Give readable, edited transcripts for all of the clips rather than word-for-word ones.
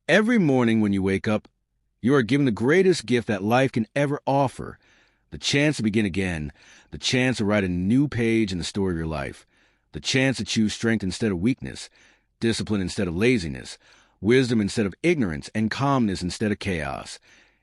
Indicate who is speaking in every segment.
Speaker 1: Every morning when you wake up, you are given the greatest gift that life can ever offer, the chance to begin again, the chance to write a new page in the story of your life, the chance to choose strength instead of weakness, discipline instead of laziness, wisdom instead of ignorance, and calmness instead of chaos.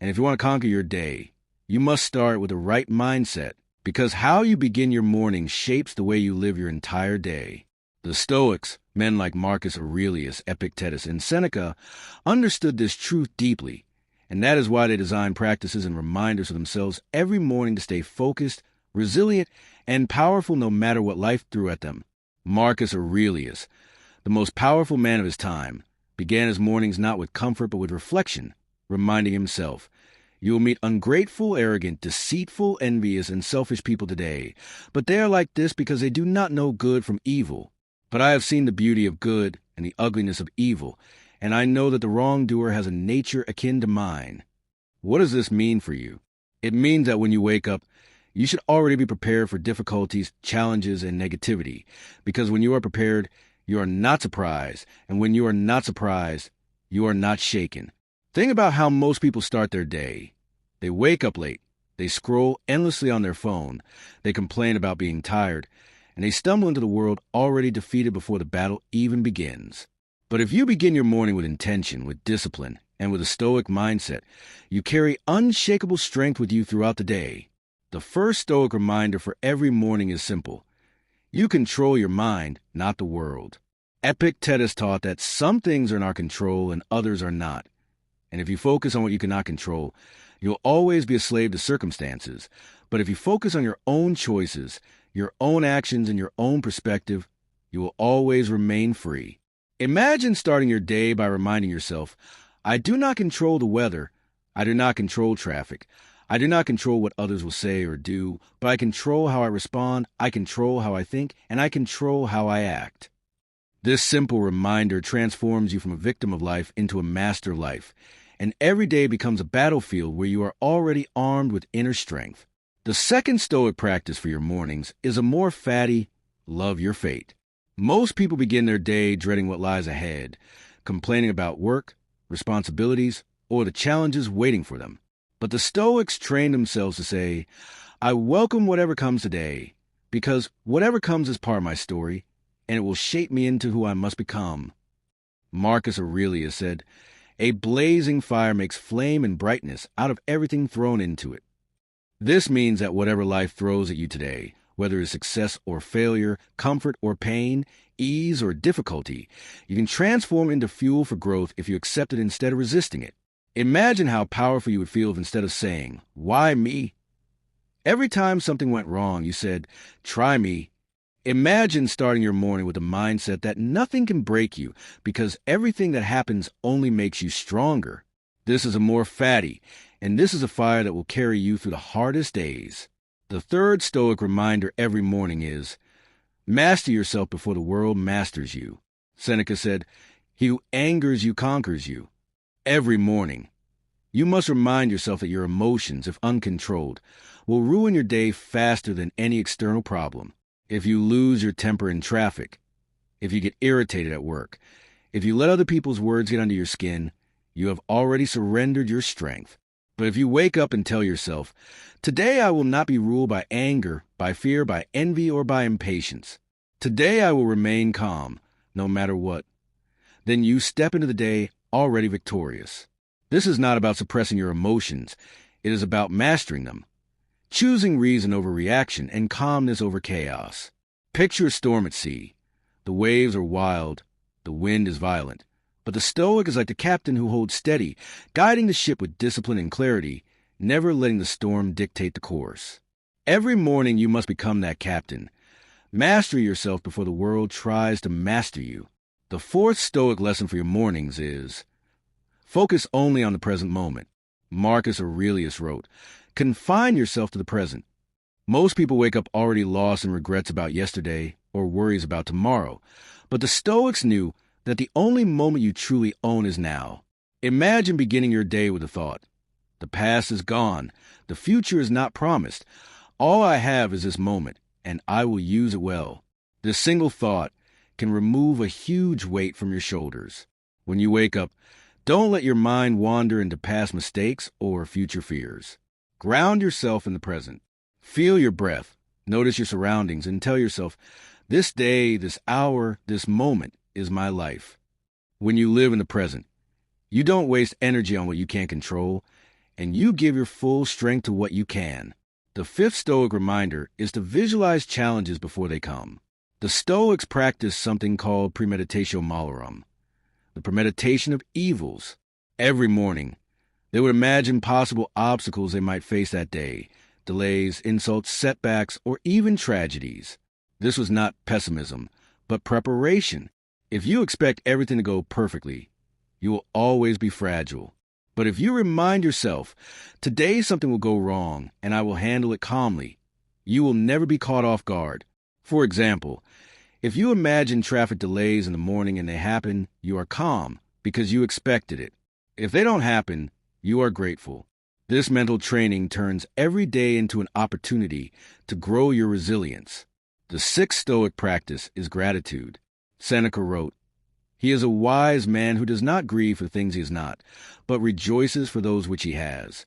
Speaker 1: And if you want to conquer your day, you must start with the right mindset, because how you begin your morning shapes the way you live your entire day. The Stoics, men like Marcus Aurelius, Epictetus, and Seneca, understood this truth deeply, and that is why they designed practices and reminders for themselves every morning to stay focused, resilient, and powerful no matter what life threw at them. Marcus Aurelius, the most powerful man of his time, began his mornings not with comfort but with reflection, reminding himself, "You will meet ungrateful, arrogant, deceitful, envious, and selfish people today, but they are like this because they do not know good from evil. But I have seen the beauty of good and the ugliness of evil, and I know that the wrongdoer has a nature akin to mine." What does this mean for you? It means that when you wake up, you should already be prepared for difficulties, challenges, and negativity, because when you are prepared, you are not surprised, and when you are not surprised, you are not shaken. Think about how most people start their day. They wake up late, they scroll endlessly on their phone, they complain about being tired, and they stumble into the world already defeated before the battle even begins. But if you begin your morning with intention, with discipline, and with a stoic mindset, you carry unshakable strength with you throughout the day. The first stoic reminder for every morning is simple. You control your mind, not the world. Epictetus taught that some things are in our control and others are not. And if you focus on what you cannot control, you'll always be a slave to circumstances. But if you focus on your own choices, your own actions, and your own perspective, you will always remain free. Imagine starting your day by reminding yourself, I do not control the weather. I do not control traffic. I do not control what others will say or do, but I control how I respond, I control how I think, and I control how I act. This simple reminder transforms you from a victim of life into a master of life, and every day becomes a battlefield where you are already armed with inner strength. The second stoic practice for your mornings is a more fatty, love your fate. Most people begin their day dreading what lies ahead, complaining about work, responsibilities, or the challenges waiting for them. But the Stoics trained themselves to say, I welcome whatever comes today, because whatever comes is part of my story, and it will shape me into who I must become. Marcus Aurelius said, a blazing fire makes flame and brightness out of everything thrown into it. This means that whatever life throws at you today, whether it's success or failure, comfort or pain, ease or difficulty, you can transform into fuel for growth if you accept it instead of resisting it. Imagine how powerful you would feel if instead of saying, why me? Every time something went wrong, you said, try me. Imagine starting your morning with a mindset that nothing can break you because everything that happens only makes you stronger. This is a more fatty, and this is a fire that will carry you through the hardest days. The third stoic reminder every morning is, master yourself before the world masters you. Seneca said, he who angers you conquers you. Every morning, you must remind yourself that your emotions, if uncontrolled, will ruin your day faster than any external problem. If you lose your temper in traffic, if you get irritated at work, if you let other people's words get under your skin, you have already surrendered your strength. But if you wake up and tell yourself, today I will not be ruled by anger, by fear, by envy, or by impatience. Today I will remain calm, no matter what. Then you step into the day already victorious. This is not about suppressing your emotions. It is about mastering them. Choosing reason over reaction and calmness over chaos. Picture a storm at sea. The waves are wild. The wind is violent. But the Stoic is like the captain who holds steady, guiding the ship with discipline and clarity, never letting the storm dictate the course. Every morning you must become that captain. Master yourself before the world tries to master you. The fourth Stoic lesson for your mornings is, focus only on the present moment. Marcus Aurelius wrote, confine yourself to the present. Most people wake up already lost in regrets about yesterday or worries about tomorrow, but the Stoics knew that the only moment you truly own is now. Imagine beginning your day with a thought. The past is gone. The future is not promised. All I have is this moment, and I will use it well. This single thought can remove a huge weight from your shoulders. When you wake up, Don't let your mind wander into past mistakes or future fears. Ground yourself in the present. Feel your breath. Notice your surroundings and tell yourself, this day, this hour, this moment is my life. When you live in the present, you don't waste energy on what you can't control, and you give your full strength to what you can. The fifth Stoic reminder is to visualize challenges before they come. The Stoics practice something called premeditatio malorum, the premeditation of evils. Every morning, they would imagine possible obstacles they might face that day, delays, insults, setbacks, or even tragedies. This was not pessimism, but preparation. If you expect everything to go perfectly, you will always be fragile. But if you remind yourself, today something will go wrong and I will handle it calmly, you will never be caught off guard. For example, if you imagine traffic delays in the morning and they happen, you are calm because you expected it. If they don't happen, you are grateful. This mental training turns every day into an opportunity to grow your resilience. The sixth Stoic practice is gratitude. Seneca wrote, "He is a wise man who does not grieve for things he has not, but rejoices for those which he has."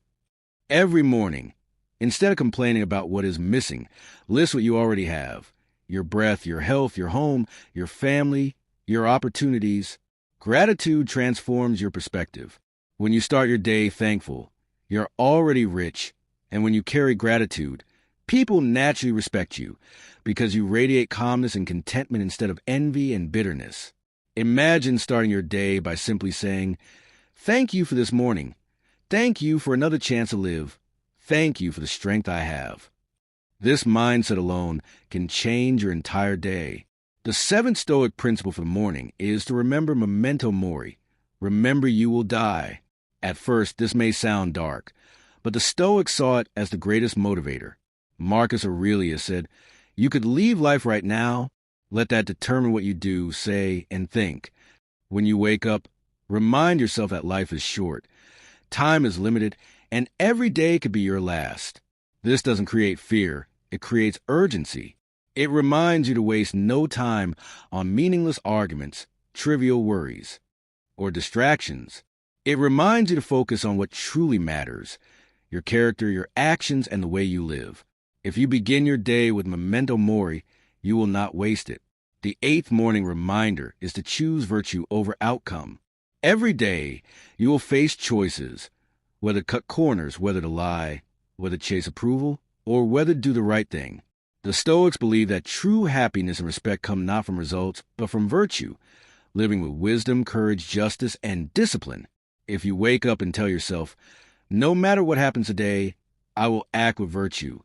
Speaker 1: Every morning, instead of complaining about what is missing, list what you already have. Your breath, your health, your home, your family, your opportunities. Gratitude transforms your perspective. When you start your day thankful, you're already rich, and when you carry gratitude, people naturally respect you because you radiate calmness and contentment instead of envy and bitterness. Imagine starting your day by simply saying, "Thank you for this morning. Thank you for another chance to live. Thank you for the strength I have." This mindset alone can change your entire day. The seventh Stoic principle for the morning is to remember memento mori. Remember you will die. At first, this may sound dark, but the Stoics saw it as the greatest motivator. Marcus Aurelius said, "You could leave life right now. Let that determine what you do, say, and think. When you wake up, remind yourself that life is short, time is limited, and every day could be your last." This doesn't create fear, it creates urgency. It reminds you to waste no time on meaningless arguments, trivial worries, or distractions. It reminds you to focus on what truly matters, your character, your actions, and the way you live. If you begin your day with memento mori, you will not waste it. The eighth morning reminder is to choose virtue over outcome. Every day, you will face choices, whether to cut corners, whether to lie, whether to chase approval, or whether to do the right thing. The Stoics believe that true happiness and respect come not from results, but from virtue, living with wisdom, courage, justice, and discipline. If you wake up and tell yourself, "No matter what happens today, I will act with virtue,"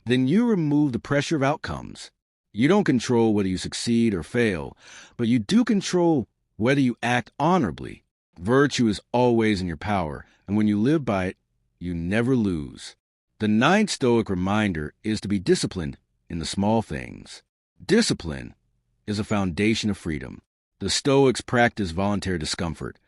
Speaker 1: then you remove the pressure of outcomes. You don't control whether you succeed or fail, but you do control whether you act honorably. Virtue is always in your power, and when you live by it, you never lose. The ninth Stoic reminder is to be disciplined in the small things. Discipline is a foundation of freedom. The Stoics practice voluntary discomfort,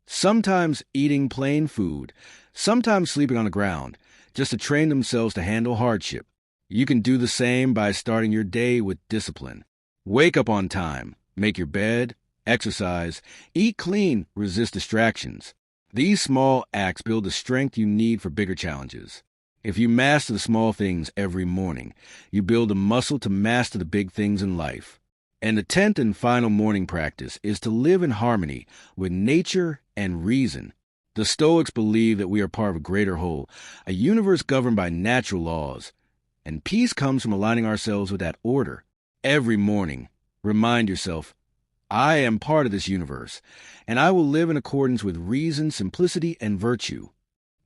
Speaker 1: sometimes eating plain food, sometimes sleeping on the ground, just to train themselves to handle hardship. You can do the same by starting your day with discipline. Wake up on time, make your bed, exercise, eat clean, resist distractions. These small acts build the strength you need for bigger challenges. If you master the small things every morning, you build a muscle to master the big things in life. And the 10th and final morning practice is to live in harmony with nature and reason. The Stoics believe that we are part of a greater whole, a universe governed by natural laws, and peace comes from aligning ourselves with that order. Every morning, remind yourself, "I am part of this universe, and I will live in accordance with reason, simplicity, and virtue."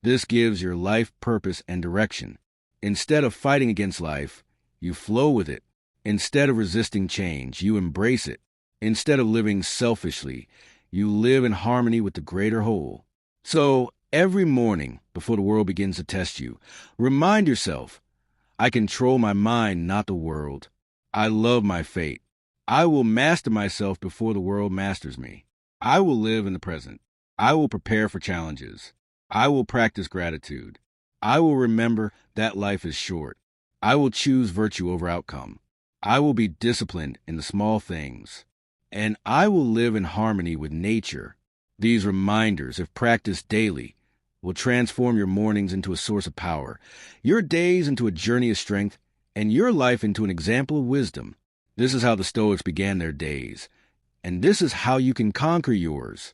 Speaker 1: This gives your life purpose and direction. Instead of fighting against life, you flow with it. Instead of resisting change, you embrace it. Instead of living selfishly, you live in harmony with the greater whole. So, every morning, before the world begins to test you, remind yourself, "I control my mind, not the world. I love my fate. I will master myself before the world masters me. I will live in the present. I will prepare for challenges. I will practice gratitude. I will remember that life is short. I will choose virtue over outcome. I will be disciplined in the small things. And I will live in harmony with nature." These reminders, if practiced daily, will transform your mornings into a source of power, your days into a journey of strength, and your life into an example of wisdom. This is how the Stoics began their days, and this is how you can conquer yours.